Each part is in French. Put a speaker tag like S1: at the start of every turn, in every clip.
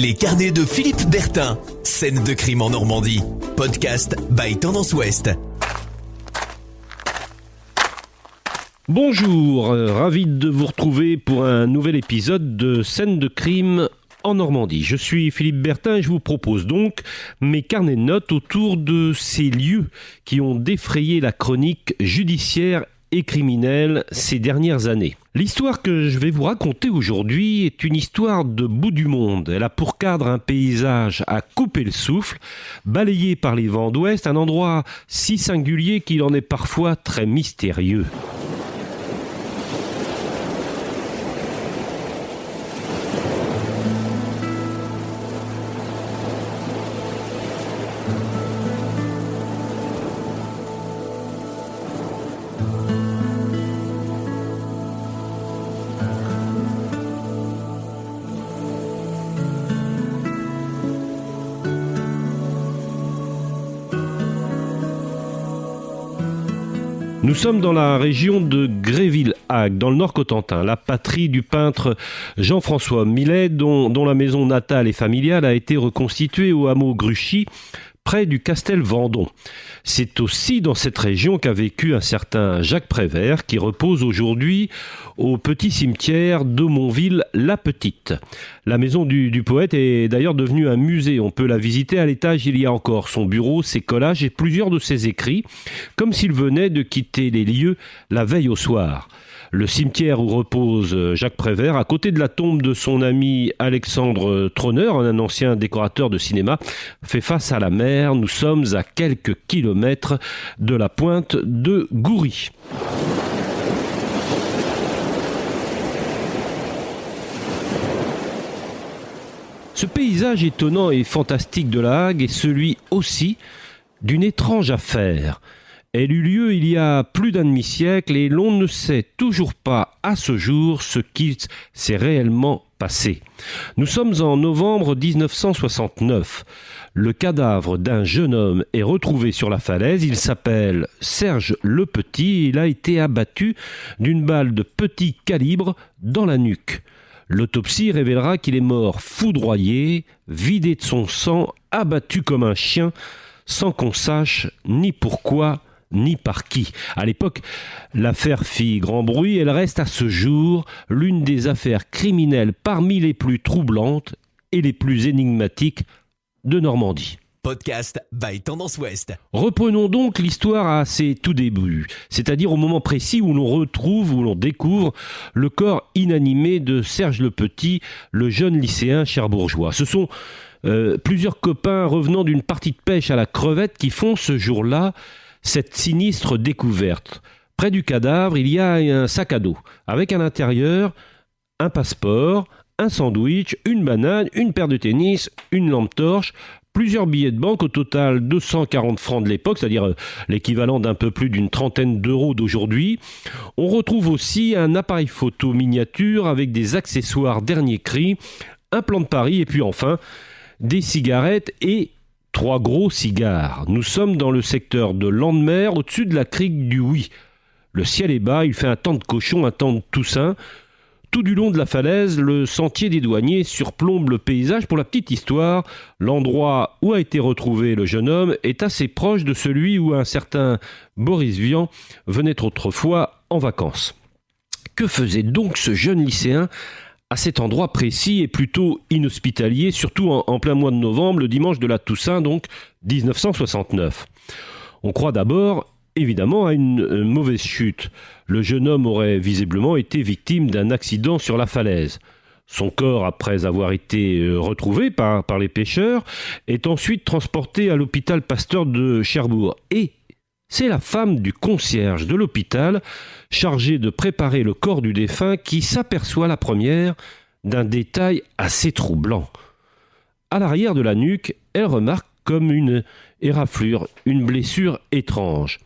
S1: Les carnets de Philippe Bertin. Scène de crime en Normandie. Podcast by Tendance Ouest.
S2: Bonjour, ravi de vous retrouver pour un nouvel épisode de Scène de crime en Normandie. Je suis Philippe Bertin et je vous propose donc mes carnets de notes autour de ces lieux qui ont défrayé la chronique judiciaire et criminelle ces dernières années. L'histoire que je vais vous raconter aujourd'hui est une histoire de bout du monde. Elle a pour cadre un paysage à couper le souffle, balayé par les vents d'ouest, un endroit si singulier qu'il en est parfois très mystérieux. Nous sommes dans la région de Gréville-Hague, dans le Nord-Cotentin, la patrie du peintre Jean-François Millet, dont la maison natale et familiale a été reconstituée au hameau Gruchy, près du Castel Vendôme. C'est aussi dans cette région qu'a vécu un certain Jacques Prévert, qui repose aujourd'hui au petit cimetière de Montville-la-Petite. La maison du poète est d'ailleurs devenue un musée. On peut la visiter. À l'étage, il y a encore son bureau, ses collages et plusieurs de ses écrits, comme s'il venait de quitter les lieux la veille au soir. Le cimetière où repose Jacques Prévert, à côté de la tombe de son ami Alexandre Tronner, un ancien décorateur de cinéma, fait face à la mer. Nous sommes à quelques kilomètres de la pointe de Goury. Ce paysage étonnant et fantastique de la Hague est celui aussi d'une étrange affaire. Elle eut lieu il y a plus d'un demi-siècle et l'on ne sait toujours pas à ce jour ce qui s'est réellement passé. Nous sommes en novembre 1969. Le cadavre d'un jeune homme est retrouvé sur la falaise. Il s'appelle Serge Le Petit. Il a été abattu d'une balle de petit calibre dans la nuque. L'autopsie révélera qu'il est mort foudroyé, vidé de son sang, abattu comme un chien, sans qu'on sache ni pourquoi ni par qui. À l'époque, l'affaire fit grand bruit. Elle reste à ce jour l'une des affaires criminelles parmi les plus troublantes et les plus énigmatiques de Normandie.
S1: Podcast by Tendance Ouest.
S2: Reprenons donc l'histoire à ses tout débuts, c'est-à-dire au moment précis où l'on retrouve, où l'on découvre le corps inanimé de Serge Le Petit, le jeune lycéen cherbourgeois. Ce sont plusieurs copains revenant d'une partie de pêche à la crevette qui font ce jour-là cette sinistre découverte. Près du cadavre, il y a un sac à dos, avec à l'intérieur un passeport, un sandwich, une banane, une paire de tennis, une lampe torche, plusieurs billets de banque, au total 240 francs de l'époque, c'est-à-dire l'équivalent d'un peu plus d'une trentaine d'euros d'aujourd'hui. On retrouve aussi un appareil photo miniature avec des accessoires dernier cri, un plan de Paris et puis enfin des cigarettes et 3 gros cigares. Nous sommes dans le secteur de Landemer, au-dessus de la crique du Huy. Le ciel est bas, il fait un temps de cochon, un temps de Toussaint. Tout du long de la falaise, le sentier des douaniers surplombe le paysage. Pour la petite histoire, l'endroit où a été retrouvé le jeune homme est assez proche de celui où un certain Boris Vian venait autrefois en vacances. Que faisait donc ce jeune lycéen à cet endroit précis et plutôt inhospitalier, surtout en plein mois de novembre, le dimanche de la Toussaint, donc 1969. On croit d'abord, évidemment, à une mauvaise chute. Le jeune homme aurait visiblement été victime d'un accident sur la falaise. Son corps, après avoir été retrouvé par les pêcheurs, est ensuite transporté à l'hôpital Pasteur de Cherbourg. Et c'est la femme du concierge de l'hôpital, chargée de préparer le corps du défunt, qui s'aperçoit la première d'un détail assez troublant. À l'arrière de la nuque, elle remarque comme une éraflure, une blessure étrange.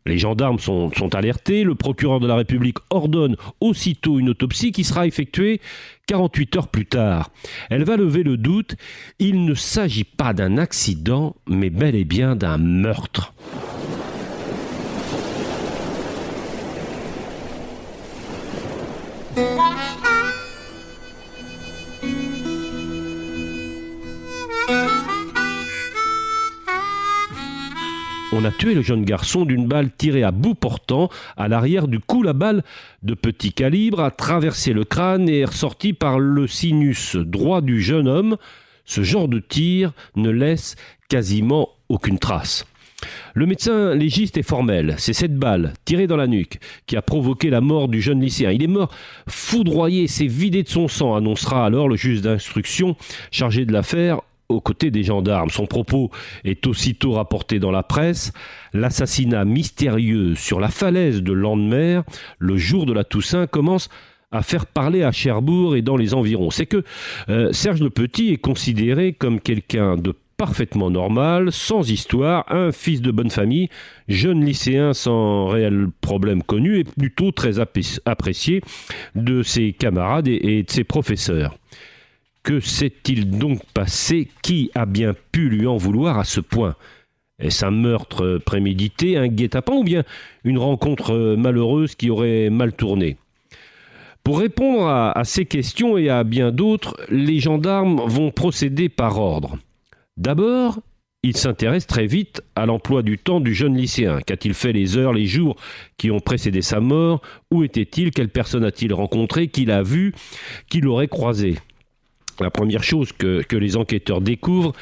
S2: Les gendarmes sont alertés, le procureur de la République ordonne aussitôt une autopsie qui sera effectuée 48 heures plus tard. Elle va lever le doute, il ne s'agit pas d'un accident, mais bel et bien d'un meurtre. On a tué le jeune garçon d'une balle tirée à bout portant. À l'arrière du cou, la balle de petit calibre a traversé le crâne et est ressortie par le sinus droit du jeune homme. Ce genre de tir ne laisse quasiment aucune trace. Le médecin légiste est formel. C'est cette balle, tirée dans la nuque, qui a provoqué la mort du jeune lycéen. Il est mort foudroyé, s'est vidé de son sang, annoncera alors le juge d'instruction chargé de l'affaire aux côtés des gendarmes. Son propos est aussitôt rapporté dans la presse. L'assassinat mystérieux sur la falaise de Landemer, le jour de la Toussaint, commence à faire parler à Cherbourg et dans les environs. C'est que Serge Le Petit est considéré comme quelqu'un de parfaitement normal, sans histoire, un fils de bonne famille, jeune lycéen sans réel problème connu et plutôt très apprécié de ses camarades et de ses professeurs. Que s'est-il donc passé? Qui a bien pu lui en vouloir à ce point? Est-ce un meurtre prémédité, un guet-apens ou bien une rencontre malheureuse qui aurait mal tourné? Pour répondre à ces questions et à bien d'autres, les gendarmes vont procéder par ordre. D'abord, ils s'intéressent très vite à l'emploi du temps du jeune lycéen. Qu'a-t-il fait les heures, les jours qui ont précédé sa mort? Où était-il? Quelle personne a-t-il rencontré? Qui l'a vu? Qui l'aurait croisé? La première chose que les enquêteurs découvrent,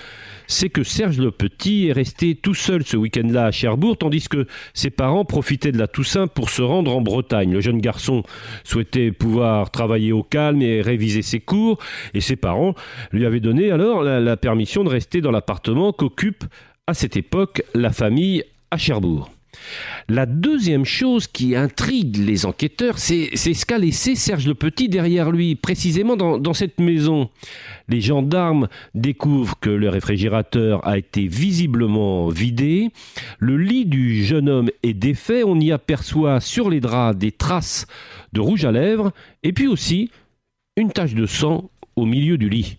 S2: c'est que Serge Le Petit est resté tout seul ce week-end-là à Cherbourg, tandis que ses parents profitaient de la Toussaint pour se rendre en Bretagne. Le jeune garçon souhaitait pouvoir travailler au calme et réviser ses cours, et ses parents lui avaient donné alors la permission de rester dans l'appartement qu'occupe à cette époque la famille à Cherbourg. La deuxième chose qui intrigue les enquêteurs, c'est ce qu'a laissé Serge Le Petit derrière lui, précisément dans cette maison. Les gendarmes découvrent que le réfrigérateur a été visiblement vidé, le lit du jeune homme est défait, on y aperçoit sur les draps des traces de rouge à lèvres, et puis aussi une tache de sang au milieu du lit.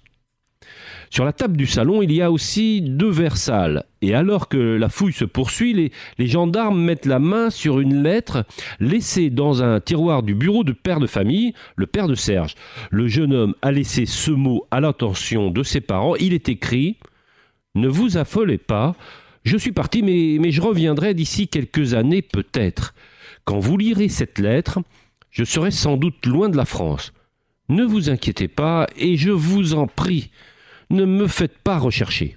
S2: Sur la table du salon, il y a aussi 2 verres sales. Et alors que la fouille se poursuit, les gendarmes mettent la main sur une lettre laissée dans un tiroir du bureau du père de famille, le père de Serge. Le jeune homme a laissé ce mot à l'attention de ses parents. Il est écrit « Ne vous affolez pas, je suis parti mais je reviendrai d'ici quelques années peut-être. Quand vous lirez cette lettre, je serai sans doute loin de la France. Ne vous inquiétez pas et je vous en prie, ne me faites pas rechercher. »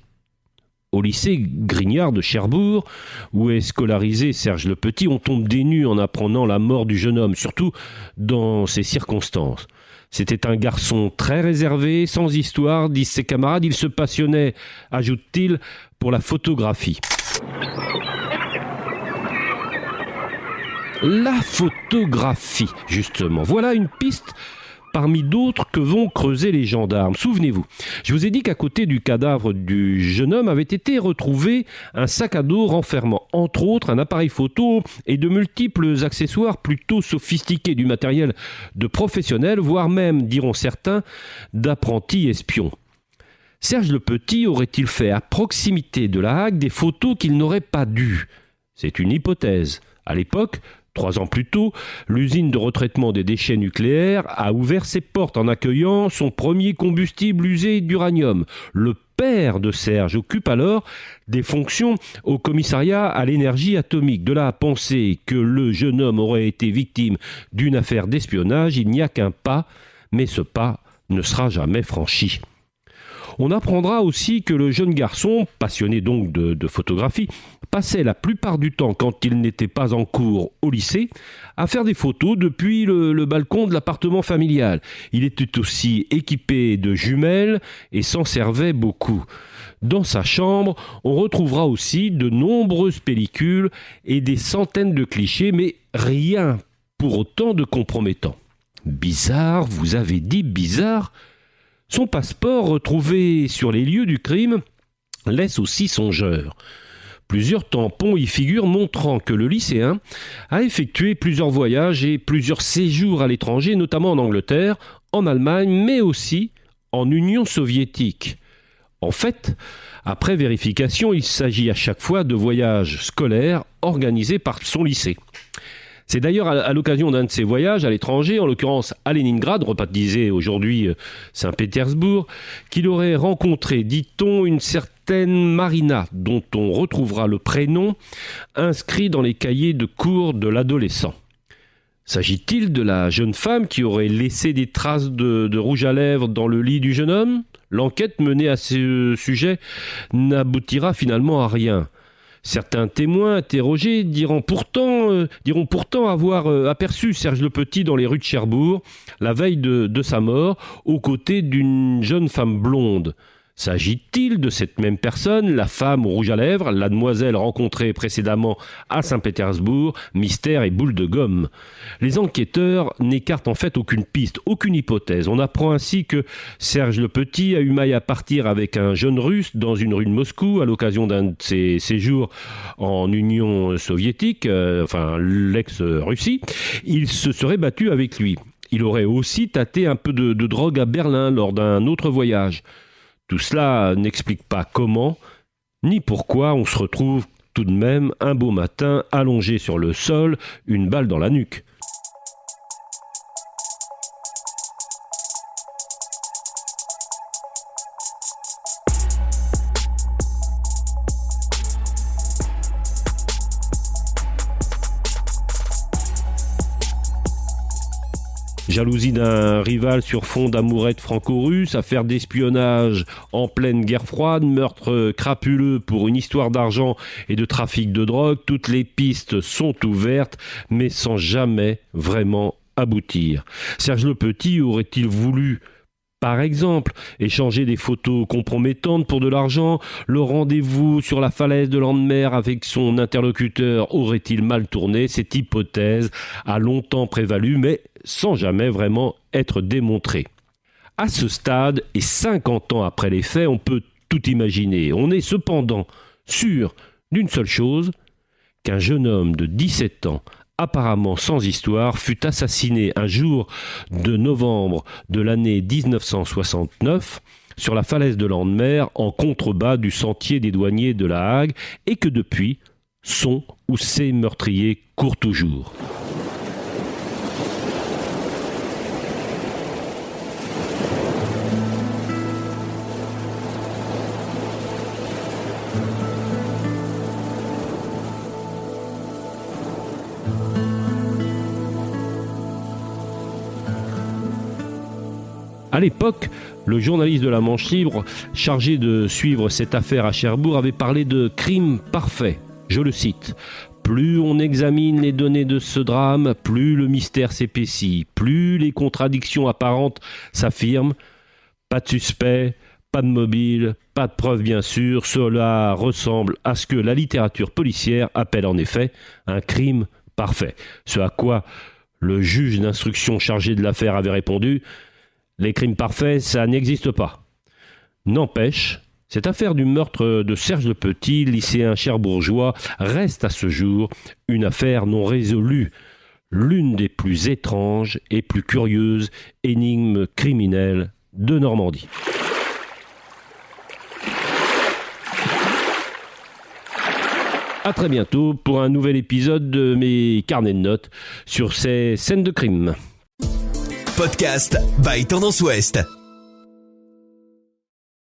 S2: Au lycée Grignard de Cherbourg, où est scolarisé Serge Le Petit, on tombe des nues en apprenant la mort du jeune homme, surtout dans ces circonstances. C'était un garçon très réservé, sans histoire, disent ses camarades. Il se passionnait, ajoute-t-il, pour la photographie. La photographie, justement. Voilà une piste parmi d'autres que vont creuser les gendarmes. Souvenez-vous, je vous ai dit qu'à côté du cadavre du jeune homme avait été retrouvé un sac à dos renfermant entre autres un appareil photo et de multiples accessoires plutôt sophistiqués, du matériel de professionnels, voire même, diront certains, d'apprentis espions. Serge Le Petit aurait-il fait à proximité de la Hague des photos qu'il n'aurait pas dû? C'est une hypothèse. À l'époque, 3 ans plus tôt, l'usine de retraitement des déchets nucléaires a ouvert ses portes en accueillant son premier combustible usé d'uranium. Le père de Serge occupe alors des fonctions au commissariat à l'énergie atomique. De là à penser que le jeune homme aurait été victime d'une affaire d'espionnage, il n'y a qu'un pas, mais ce pas ne sera jamais franchi. On apprendra aussi que le jeune garçon, passionné donc de photographie, passait la plupart du temps, quand il n'était pas en cours au lycée, à faire des photos depuis le balcon de l'appartement familial. Il était aussi équipé de jumelles et s'en servait beaucoup. Dans sa chambre, on retrouvera aussi de nombreuses pellicules et des centaines de clichés, mais rien pour autant de compromettant. Bizarre, vous avez dit bizarre? Son passeport, retrouvé sur les lieux du crime, laisse aussi songeur. Plusieurs tampons y figurent montrant que le lycéen a effectué plusieurs voyages et plusieurs séjours à l'étranger, notamment en Angleterre, en Allemagne, mais aussi en Union soviétique. En fait, après vérification, il s'agit à chaque fois de voyages scolaires organisés par son lycée. C'est d'ailleurs à l'occasion d'un de ces voyages à l'étranger, en l'occurrence à Leningrad, rebaptisé aujourd'hui Saint-Pétersbourg, qu'il aurait rencontré, dit-on, une certaine certaine Marina, dont on retrouvera le prénom inscrit dans les cahiers de cours de l'adolescent. S'agit-il de la jeune femme qui aurait laissé des traces de rouge à lèvres dans le lit du jeune homme ? L'enquête menée à ce sujet n'aboutira finalement à rien. Certains témoins interrogés diront pourtant avoir aperçu Serge Le Petit dans les rues de Cherbourg la veille de sa mort, aux côtés d'une jeune femme blonde. S'agit-il de cette même personne, la femme au rouge à lèvres, la demoiselle rencontrée précédemment à Saint-Pétersbourg, mystère et boule de gomme? Les enquêteurs n'écartent en fait aucune piste, aucune hypothèse. On apprend ainsi que Serge Le Petit a eu maille à partir avec un jeune Russe dans une rue de Moscou à l'occasion d'un de ses séjours en Union soviétique, l'ex-Russie. Il se serait battu avec lui. Il aurait aussi tâté un peu de drogue à Berlin lors d'un autre voyage. Tout cela n'explique pas comment, ni pourquoi on se retrouve tout de même un beau matin allongé sur le sol, une balle dans la nuque. Jalousie d'un rival sur fond d'amourette franco-russe, affaire d'espionnage en pleine guerre froide, meurtre crapuleux pour une histoire d'argent et de trafic de drogue, toutes les pistes sont ouvertes, mais sans jamais vraiment aboutir. Serge Le Petit aurait-il voulu, par exemple, échanger des photos compromettantes pour de l'argent? Le rendez-vous sur la falaise de Landemer avec son interlocuteur aurait-il mal tourné? Cette hypothèse a longtemps prévalu, mais sans jamais vraiment être démontrée. À ce stade, et 50 ans après les faits, on peut tout imaginer. On est cependant sûr d'une seule chose, qu'un jeune homme de 17 ans, apparemment sans histoire, fut assassiné un jour de novembre de l'année 1969 sur la falaise de Landemer en contrebas du sentier des douaniers de La Hague, et que depuis, son ou ses meurtriers courent toujours. À l'époque, le journaliste de la Manche Libre, chargé de suivre cette affaire à Cherbourg, avait parlé de crime parfait. Je le cite. « Plus on examine les données de ce drame, plus le mystère s'épaissit, plus les contradictions apparentes s'affirment. Pas de suspect, pas de mobile, pas de preuve bien sûr. Cela ressemble à ce que la littérature policière appelle en effet un crime parfait. » Ce à quoi le juge d'instruction chargé de l'affaire avait répondu « Les crimes parfaits, ça n'existe pas. » N'empêche, cette affaire du meurtre de Serge Le Petit, lycéen cherbourgeois, reste à ce jour une affaire non résolue, l'une des plus étranges et plus curieuses énigmes criminelles de Normandie. À très bientôt pour un nouvel épisode de mes carnets de notes sur ces scènes de crime.
S1: Podcast by Tendance Ouest.